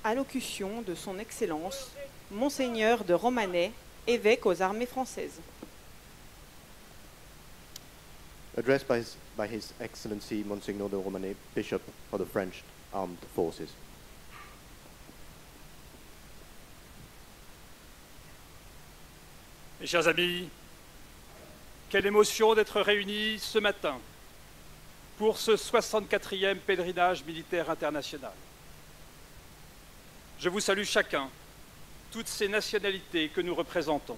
Allocution de son Excellence, Monseigneur de Romanay, évêque aux armées françaises. Addressed by His Excellency Monsignor de Romanay, Bishop for the French Armed Forces. Mes chers amis, quelle émotion d'être réunis ce matin pour ce 64e pèlerinage militaire international. Je vous salue chacun, toutes ces nationalités que nous représentons.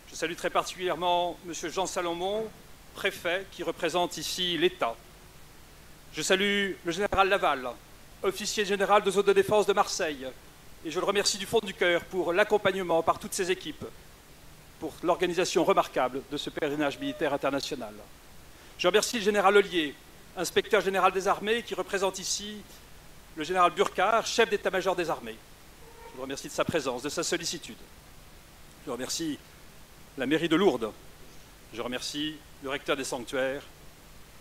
Je salue très particulièrement M. Jean Salomon, préfet, qui représente ici l'État. Je salue le général Laval, officier général de zone de défense de Marseille, et je le remercie du fond du cœur pour l'accompagnement par toutes ses équipes, pour l'organisation remarquable de ce pèlerinage militaire international. Je remercie le général Ollier, inspecteur général des armées, qui représente ici le général Burkhardt, chef d'état-major des armées. Je le remercie de sa présence, de sa sollicitude. Je remercie la mairie de Lourdes. Je remercie le recteur des sanctuaires.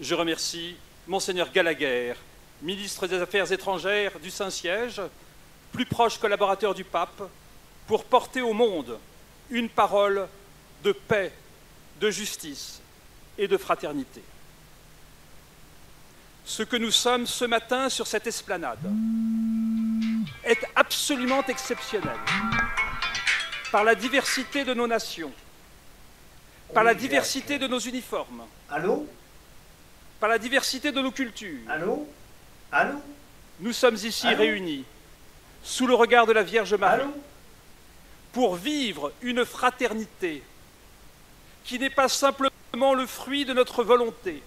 Je remercie Monseigneur Gallagher, ministre des Affaires étrangères du Saint-Siège, plus proche collaborateur du pape, pour porter au monde une parole de paix, de justice et de fraternité. Ce que nous sommes ce matin sur cette esplanade est absolument exceptionnel par la diversité de nos nations, par la diversité de nos uniformes, par la diversité de nos cultures. Nous sommes ici réunis sous le regard de la Vierge Marie pour vivre une fraternité qui n'est pas simplement le fruit de notre volonté,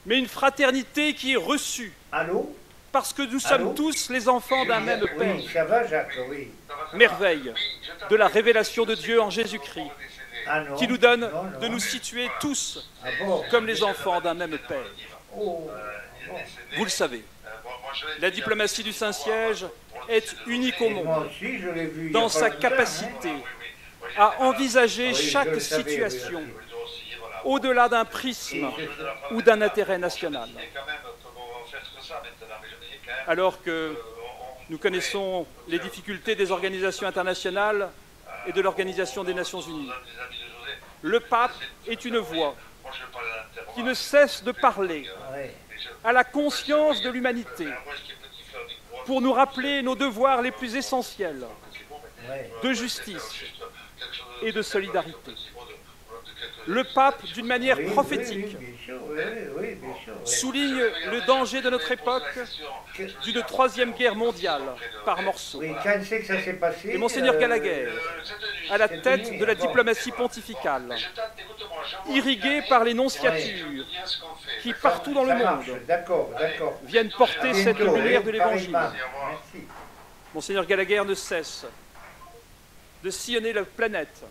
mais une fraternité qui est reçue parce que nous sommes tous les enfants d'un même Père. Oui, ça va, Jacques, oui. Merveille de la révélation de Dieu en Jésus-Christ, qui nous donne de nous situer tous comme les enfants d'un même Père. Vous le savez, la diplomatie du Saint-Siège est unique au monde dans sa capacité à envisager chaque situation au-delà d'un prisme ou d'un intérêt national. Alors que nous connaissons les difficultés des organisations internationales et de l'Organisation des Nations Unies, le pape est une voix qui ne cesse de parler à la conscience de l'humanité pour nous rappeler nos devoirs les plus essentiels de justice et de solidarité. Le pape, d'une manière prophétique, souligne le danger de notre époque d'une troisième guerre mondiale par morceaux. Et Monseigneur Gallagher, à la tête de la diplomatie pontificale, irriguée par les nonciatures qui, partout dans le monde, viennent porter cette lumière de l'Évangile. Monseigneur Gallagher ne cesse de sillonner la planète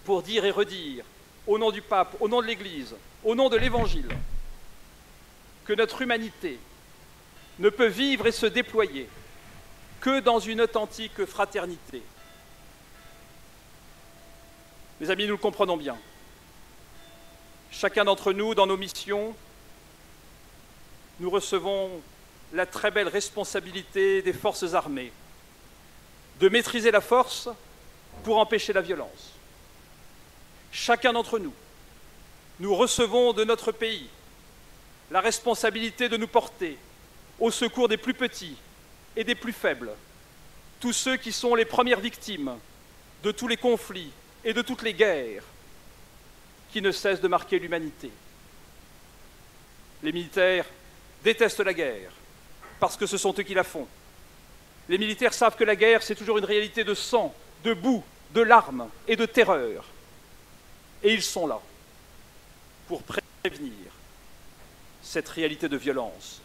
pour dire et redire, au nom du pape, au nom de l'Église, au nom de l'Évangile, que notre humanité ne peut vivre et se déployer que dans une authentique fraternité. Mes amis, nous le comprenons bien. Chacun d'entre nous, dans nos missions, nous recevons la très belle responsabilité des forces armées de maîtriser la force pour empêcher la violence. Chacun d'entre nous, nous recevons de notre pays la responsabilité de nous porter au secours des plus petits et des plus faibles, tous ceux qui sont les premières victimes de tous les conflits et de toutes les guerres qui ne cessent de marquer l'humanité. Les militaires détestent la guerre parce que ce sont eux qui la font. Les militaires savent que la guerre, c'est toujours une réalité de sang, de boue, de larmes et de terreur. Et ils sont là pour prévenir cette réalité de violence,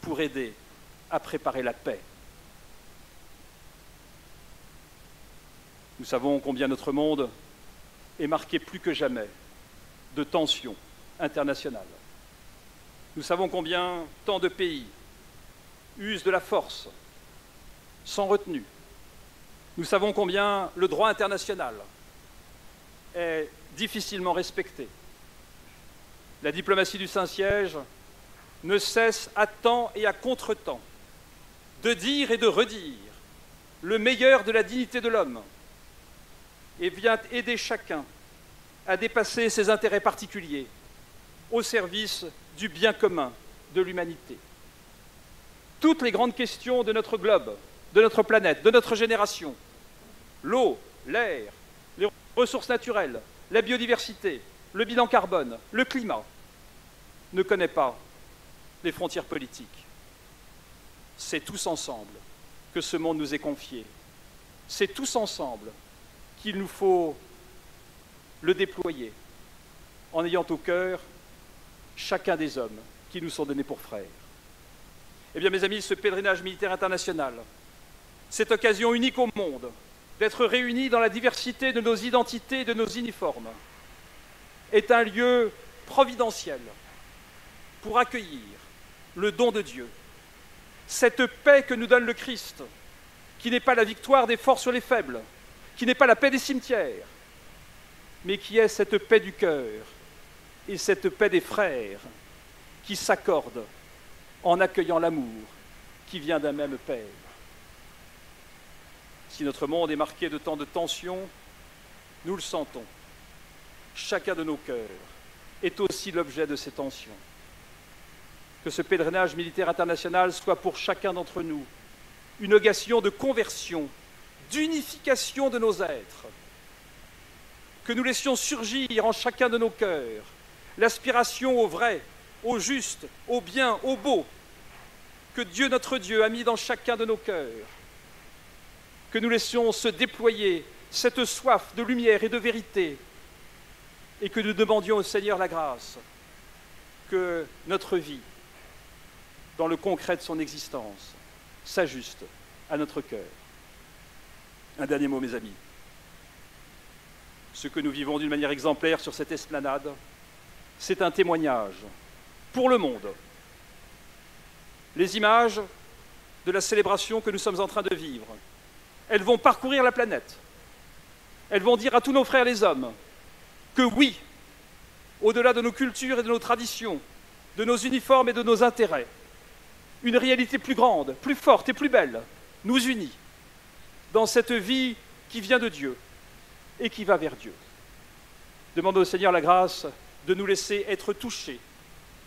pour aider à préparer la paix. Nous savons combien notre monde est marqué plus que jamais de tensions internationales. Nous savons combien tant de pays usent de la force sans retenue. Nous savons combien le droit international est difficilement respecté. La diplomatie du Saint-Siège ne cesse à temps et à contre-temps de dire et de redire le meilleur de la dignité de l'homme et vient aider chacun à dépasser ses intérêts particuliers au service du bien commun de l'humanité. Toutes les grandes questions de notre globe, de notre planète, de notre génération, l'eau, l'air, les ressources naturelles, la biodiversité, le bilan carbone, le climat, ne connaît pas les frontières politiques. C'est tous ensemble que ce monde nous est confié. C'est tous ensemble qu'il nous faut le déployer en ayant au cœur chacun des hommes qui nous sont donnés pour frères. Eh bien, mes amis, ce pèlerinage militaire international, cette occasion unique au monde d'être réunis dans la diversité de nos identités et de nos uniformes, est un lieu providentiel pour accueillir le don de Dieu, cette paix que nous donne le Christ, qui n'est pas la victoire des forts sur les faibles, qui n'est pas la paix des cimetières, mais qui est cette paix du cœur et cette paix des frères qui s'accordent en accueillant l'amour qui vient d'un même Père. Si notre monde est marqué de tant de tensions, nous le sentons. Chacun de nos cœurs est aussi l'objet de ces tensions. Que ce pèlerinage militaire international soit pour chacun d'entre nous une occasion de conversion, d'unification de nos êtres. Que nous laissions surgir en chacun de nos cœurs l'aspiration au vrai, au juste, au bien, au beau, que Dieu notre Dieu a mis dans chacun de nos cœurs. Que nous laissions se déployer cette soif de lumière et de vérité, et que nous demandions au Seigneur la grâce que notre vie, dans le concret de son existence, s'ajuste à notre cœur. Un dernier mot, mes amis. Ce que nous vivons d'une manière exemplaire sur cette esplanade, c'est un témoignage pour le monde. Les images de la célébration que nous sommes en train de vivre, elles vont parcourir la planète. Elles vont dire à tous nos frères les hommes que oui, au-delà de nos cultures et de nos traditions, de nos uniformes et de nos intérêts, une réalité plus grande, plus forte et plus belle nous unit dans cette vie qui vient de Dieu et qui va vers Dieu. Demandons au Seigneur la grâce de nous laisser être touchés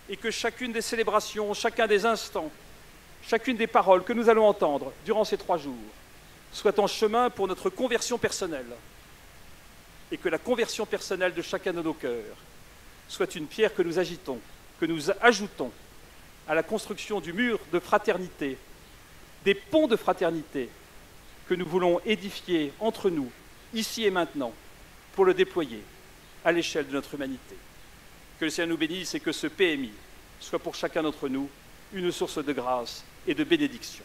et que chacune des célébrations, chacun des instants, chacune des paroles que nous allons entendre durant ces 3 jours soit en chemin pour notre conversion personnelle et que la conversion personnelle de chacun de nos cœurs soit une pierre que nous agitons, que nous ajoutons à la construction du mur de fraternité, des ponts de fraternité que nous voulons édifier entre nous, ici et maintenant, pour le déployer à l'échelle de notre humanité. Que le Seigneur nous bénisse et que ce PMI soit pour chacun d'entre nous une source de grâce et de bénédiction.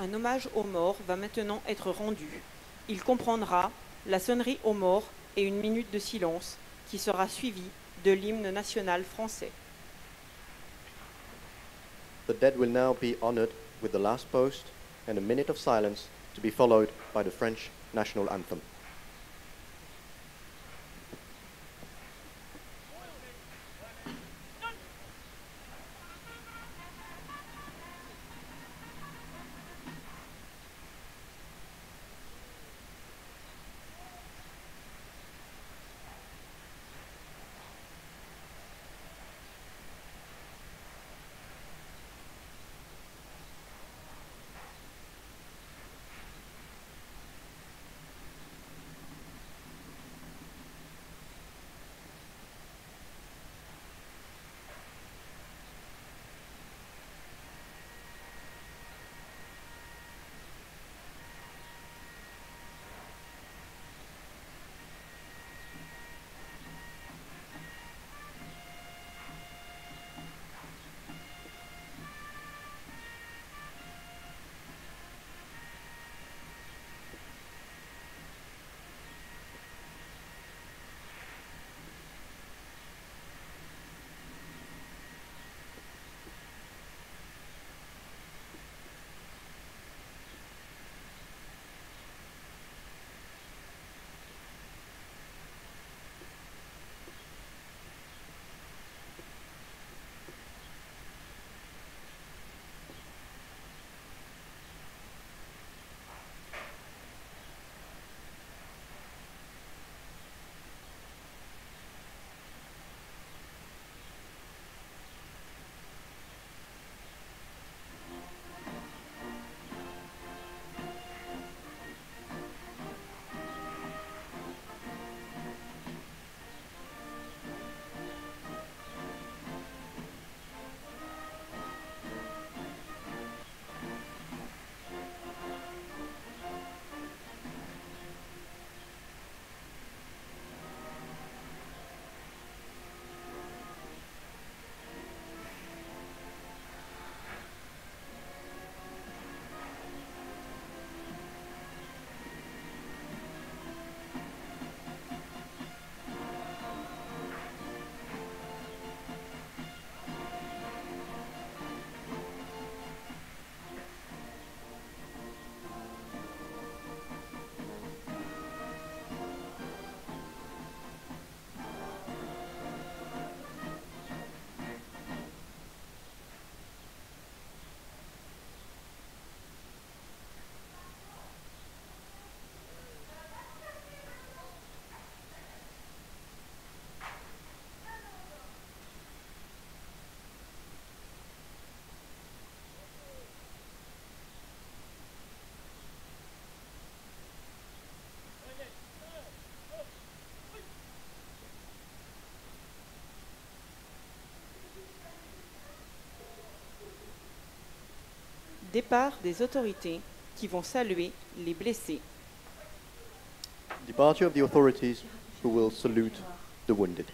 Un hommage aux morts va maintenant être rendu. Il comprendra la sonnerie aux morts et une minute de silence qui sera suivie de l'hymne national français. The dead will now be honored with the last post and a minute of silence to be followed by the French national anthem. Départ des autorités qui vont saluer les blessés. Departure of the authorities who will salute the wounded.